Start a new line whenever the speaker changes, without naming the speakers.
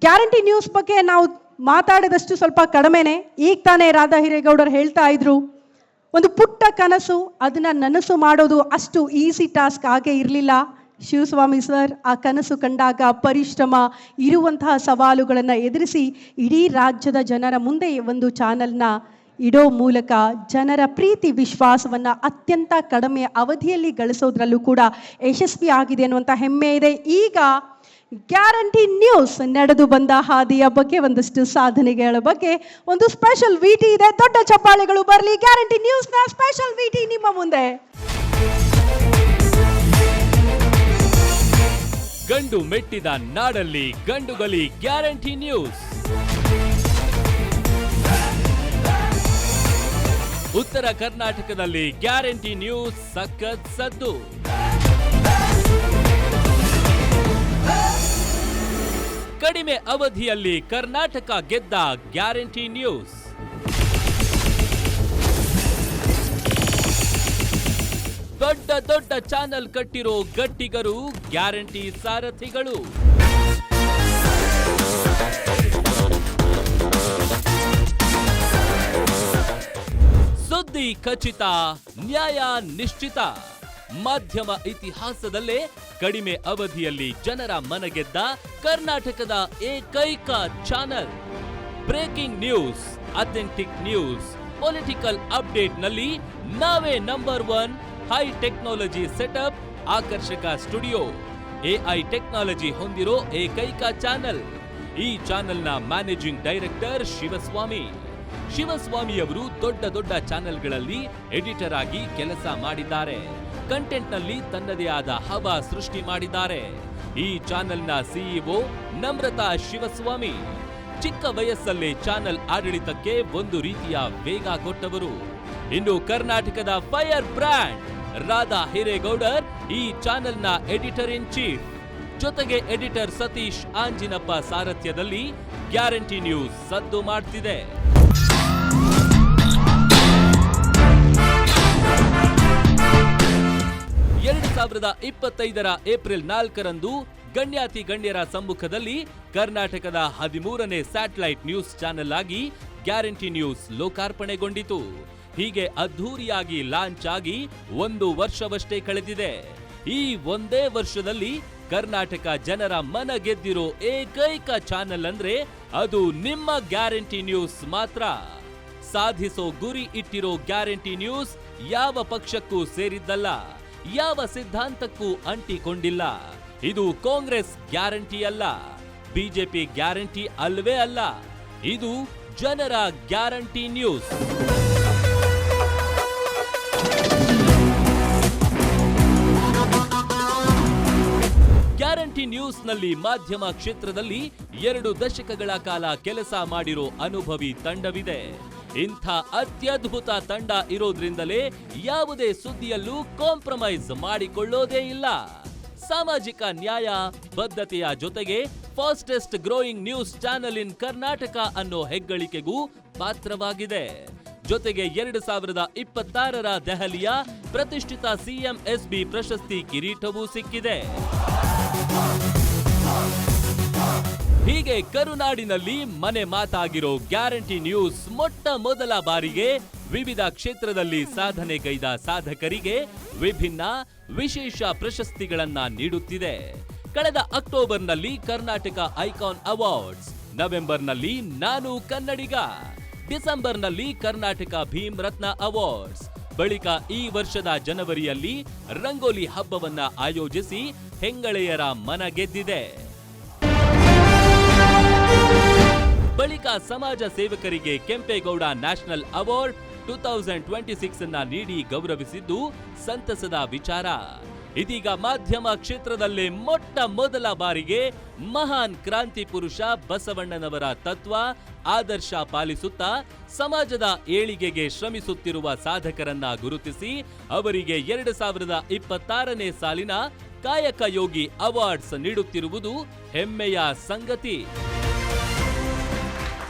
Guarantee news ಬಗ್ಗೆ ನಾವು ಮಾತಾಡಿದಷ್ಟು ಸ್ವಲ್ಪ ಕಡಿಮೆನೆ. ಈಗ ತಾನೇ ರಾಧಾ ಹಿರೇಗೌಡರು ಹೇಳ್ತಾ ಇದ್ರು, ಒಂದು ಪುಟ್ಟ ಕನಸು ಅದನ್ನ ನನಸು ಮಾಡೋದು ಅಷ್ಟು ಈಸಿ ಟಾಸ್ಕ್ ಆಗೇ ಇರಲಿಲ್ಲ. ಶಿವಸ್ವಾಮಿ ಸರ್ ಆ ಕನಸು ಕಂಡಾಗ ಪರಿಶ್ರಮ ಇರುವಂತಹ ಸವಾಲುಗಳನ್ನು ಎದುರಿಸಿ ಇಡೀ ರಾಜ್ಯದ ಜನರ ಮುಂದೆ ಒಂದು ಚಾನಲ್ನ ಇಡೋ ಮೂಲಕ ಜನರ ಪ್ರೀತಿ ವಿಶ್ವಾಸವನ್ನು ಅತ್ಯಂತ ಕಡಿಮೆ ಅವಧಿಯಲ್ಲಿ ಗಳಿಸೋದ್ರಲ್ಲೂ ಕೂಡ ಯಶಸ್ವಿ ಆಗಿದೆ ಅನ್ನುವಂಥ ಹೆಮ್ಮೆ ಇದೆ. ಈಗ ಗ್ಯಾರಂಟಿ ನ್ಯೂಸ್ ನಡೆದು ಬಂದ ಹಾದಿಯ ಬಗ್ಗೆ, ಒಂದಷ್ಟು ಸಾಧನೆಗಳ ಬಗ್ಗೆ ಒಂದು ಸ್ಪೆಷಲ್ ವಿಟಿ ಇದೆ. ದೊಡ್ಡ ಚಪ್ಪಾಳೆಗಳು ಬರಲಿ. ಗ್ಯಾರಂಟಿ ನ್ಯೂಸ್ನ ಸ್ಪೆಷಲ್ ವಿಟಿ ನಿಮ್ಮ ಮುಂದೆ.
ಗಂಡು ಮೆಟ್ಟಿದ ನಾಡಲ್ಲಿ ಗಂಡುಗಲಿ ಗ್ಯಾರಂಟಿ ನ್ಯೂಸ್. ಉತ್ತರ ಕರ್ನಾಟಕದಲ್ಲಿ ಗ್ಯಾರಂಟಿ ನ್ಯೂಸ್ ಸಖತ್ ಸದ್ದು. ಕಡಿಮೆ ಅವಧಿಯಲ್ಲಿ ಕರ್ನಾಟಕ ಗೆದ್ದ ಗ್ಯಾರಂಟಿ ನ್ಯೂಸ್. ದೊಡ್ಡ ದೊಡ್ಡ ಚಾನೆಲ್ ಕಟ್ಟಿರೋ ಗಟ್ಟಿಗರು ಗ್ಯಾರಂಟಿ ಸಾರಥಿಗಳು. ಸುದ್ದಿ ಖಚಿತ, ನ್ಯಾಯ ನಿಶ್ಚಿತ. ಮಾಧ್ಯಮ ಇತಿಹಾಸದಲ್ಲೇ ಕಡಿಮೆ ಅವಧಿಯಲ್ಲಿ ಜನರ ಮನಗೆದ್ದ ಕರ್ನಾಟಕದ ಏಕೈಕ channel. Breaking news, authentic news, political update ನಲ್ಲಿ ನಾವೇ ನಂಬರ್ 1. ಹೈ ಟೆಕ್ನಾಲಜಿ ಸೆಟಪ್, ಆಕರ್ಷಕ ಸ್ಟುಡಿಯೋ, ಎಐ ಟೆಕ್ನಾಲಜಿ ಹೊಂದಿರೋ ಏಕೈಕ ಚಾನೆಲ್. ಈ ಚಾನೆಲ್ನ ಮ್ಯಾನೇಜಿಂಗ್ ಡೈರೆಕ್ಟರ್ ಶಿವಸ್ವಾಮಿ ಅವರು ದೊಡ್ಡ ದೊಡ್ಡ ಚಾನೆಲ್ಗಳಲ್ಲಿ ಎಡಿಟರ್ ಆಗಿ ಕೆಲಸ ಮಾಡಿದ್ದಾರೆ. ಕಂಟೆಂಟ್ ನಲ್ಲಿ ತನ್ನದೇ ಆದ ಹವಾ ಸೃಷ್ಟಿ ಮಾಡಿದ್ದಾರೆ. ಈ ಚಾನೆಲ್ನ ಸಿಇಒ ನಮ್ರತಾ ಶಿವಸ್ವಾಮಿ ಚಿಕ್ಕ ವಯಸ್ಸಲ್ಲೇ ಚಾನೆಲ್ ಆಡಳಿತಕ್ಕೆ ಒಂದು ರೀತಿಯ ವೇಗ ಕೊಟ್ಟವರು. ಇನ್ನು ಕರ್ನಾಟಕದ ಫೈರ್ ಬ್ರ್ಯಾಂಡ್ ರಾಧಾ ಹಿರೇಗೌಡರ್ ಈ ಚಾನೆಲ್ನ ಎಡಿಟರ್ ಇನ್ ಚೀಫ್. ಜೊತೆಗೆ ಎಡಿಟರ್ ಸತೀಶ್ ಆಂಜಿನಪ್ಪ ಸಾರಥ್ಯದಲ್ಲಿ ಗ್ಯಾರಂಟಿ ನ್ಯೂಸ್ ಸದ್ದು ಮಾಡ್ತಿದೆ. 2025 ಏಪ್ರಿಲ್ 4ರಂದು ಗಣ್ಯಾತಿ ಗಣ್ಯರ ಸಮ್ಮುಖದಲ್ಲಿ ಕರ್ನಾಟಕದ 13ನೇ ಸ್ಯಾಟಲೈಟ್ ನ್ಯೂಸ್ ಚಾನೆಲ್ ಆಗಿ ಗ್ಯಾರಂಟಿ ನ್ಯೂಸ್ ಲೋಕಾರ್ಪಣೆಗೊಂಡಿತು. ಹೀಗೆ ಅದ್ಧೂರಿಯಾಗಿ ಲಾಂಚ್ ಆಗಿ 1 ವರ್ಷವಷ್ಟೇ ಕಳೆದಿದೆ. ಈ ಒಂದೇ ವರ್ಷದಲ್ಲಿ ಕರ್ನಾಟಕ ಜನರ ಮನ ಗೆದ್ದಿರೋ ಏಕೈಕ ಚಾನೆಲ್ ಅಂದ್ರೆ ಅದು ನಿಮ್ಮ ಗ್ಯಾರಂಟಿ ನ್ಯೂಸ್ ಮಾತ್ರ. ಸಾಧಿಸೋ ಗುರಿ ಇಟ್ಟಿರೋ ಗ್ಯಾರಂಟಿ ನ್ಯೂಸ್ ಯಾವ ಪಕ್ಷಕ್ಕೂ ಸೇರಿದ್ದಲ್ಲ, ಯಾವ ಸಿದ್ಧಾಂತಕ್ಕೂ ಅಂಟಿಕೊಂಡಿಲ್ಲ. ಇದು ಕಾಂಗ್ರೆಸ್ ಗ್ಯಾರಂಟಿ ಅಲ್ಲ, ಬಿಜೆಪಿ ಗ್ಯಾರಂಟಿ ಅಲ್ವೇ ಅಲ್ಲ. ಇದು ಜನರ ಗ್ಯಾರಂಟಿ ನ್ಯೂಸ್. ಗ್ಯಾರಂಟಿ ನ್ಯೂಸ್ ನಲ್ಲಿ ಮಾಧ್ಯಮ ಕ್ಷೇತ್ರದಲ್ಲಿ 2 ದಶಕಗಳ ಕಾಲ ಕೆಲಸ ಮಾಡಿರೋ ಅನುಭವಿ ತಂಡವಿದೆ. ಇಂಥ ಅತ್ಯದ್ಭುತ ತಂಡ ಇರೋದ್ರಿಂದಲೇ ಯಾವುದೇ ಸುದ್ದಿಯಲ್ಲೂ ಕಾಂಪ್ರಮೈಸ್ ಮಾಡಿಕೊಳ್ಳೋದೇ ಇಲ್ಲ. ಸಾಮಾಜಿಕ ನ್ಯಾಯ ಬದ್ಧತೆಯ ಜೊತೆಗೆ ಫಾಸ್ಟೆಸ್ಟ್ ಗ್ರೋಯಿಂಗ್ ನ್ಯೂಸ್ ಚಾನೆಲ್ ಇನ್ ಕರ್ನಾಟಕ ಅನ್ನೋ ಹೆಗ್ಗಳಿಕೆಗೂ ಪಾತ್ರವಾಗಿದೆ. ಜೊತೆಗೆ 2026ರ ದೆಹಲಿಯ ಪ್ರತಿಷ್ಠಿತ ಸಿಎಂಎಸ್ಬಿ ಪ್ರಶಸ್ತಿ ಕಿರೀಟವೂ ಸಿಕ್ಕಿದೆ. ಹೀಗೆ ಕರುನಾಡಿನಲ್ಲಿ ಮನೆ ಮಾತಾಗಿರೋ ಗ್ಯಾರಂಟಿ ನ್ಯೂಸ್ ಮೊಟ್ಟ ಮೊದಲ ಬಾರಿಗೆ ವಿವಿಧ ಕ್ಷೇತ್ರದಲ್ಲಿ ಸಾಧನೆಗೈದ ಸಾಧಕರಿಗೆ ವಿಭಿನ್ನ ವಿಶೇಷ ಪ್ರಶಸ್ತಿಗಳನ್ನ ನೀಡುತ್ತಿದೆ. ಕಳೆದ ಅಕ್ಟೋಬರ್ನಲ್ಲಿ ಕರ್ನಾಟಕ ಐಕಾನ್ ಅವಾರ್ಡ್ಸ್, ನವೆಂಬರ್ನಲ್ಲಿ ನಾನು ಕನ್ನಡಿಗ, ಡಿಸೆಂಬರ್ನಲ್ಲಿ ಕರ್ನಾಟಕ ಭೀಮ್ ರತ್ನ ಅವಾರ್ಡ್ಸ್, ಬಳಿಕ ಈ ವರ್ಷದ ಜನವರಿಯಲ್ಲಿ ರಂಗೋಲಿ ಹಬ್ಬವನ್ನ ಆಯೋಜಿಸಿ ಹೆಂಗಳೆಯರ ಮನ ಗೆದ್ದಿದೆ. ಬಳಿಕ ಸಮಾಜ ಸೇವಕರಿಗೆ ಕೆಂಪೇಗೌಡ ನ್ಯಾಷನಲ್ ಅವಾರ್ಡ್ 2026 ಅನ್ನ ನೀಡಿ ಗೌರವಿಸಿದ್ದು ಸಂತಸದ ವಿಚಾರ. ಇದೀಗ ಮಾಧ್ಯಮ ಕ್ಷೇತ್ರದಲ್ಲೇ ಮೊಟ್ಟ ಮೊದಲ ಬಾರಿಗೆ ಮಹಾನ್ ಕ್ರಾಂತಿ ಪುರುಷ ಬಸವಣ್ಣನವರ ತತ್ವ ಆದರ್ಶ ಪಾಲಿಸುತ್ತಾ ಸಮಾಜದ ಏಳಿಗೆಗೆ ಶ್ರಮಿಸುತ್ತಿರುವ ಸಾಧಕರನ್ನ ಗುರುತಿಸಿ ಅವರಿಗೆ 2026ನೇ ಸಾಲಿನ ಕಾಯಕ ಯೋಗಿ ಅವಾರ್ಡ್ಸ್ ನೀಡುತ್ತಿರುವುದು ಹೆಮ್ಮೆಯ ಸಂಗತಿ.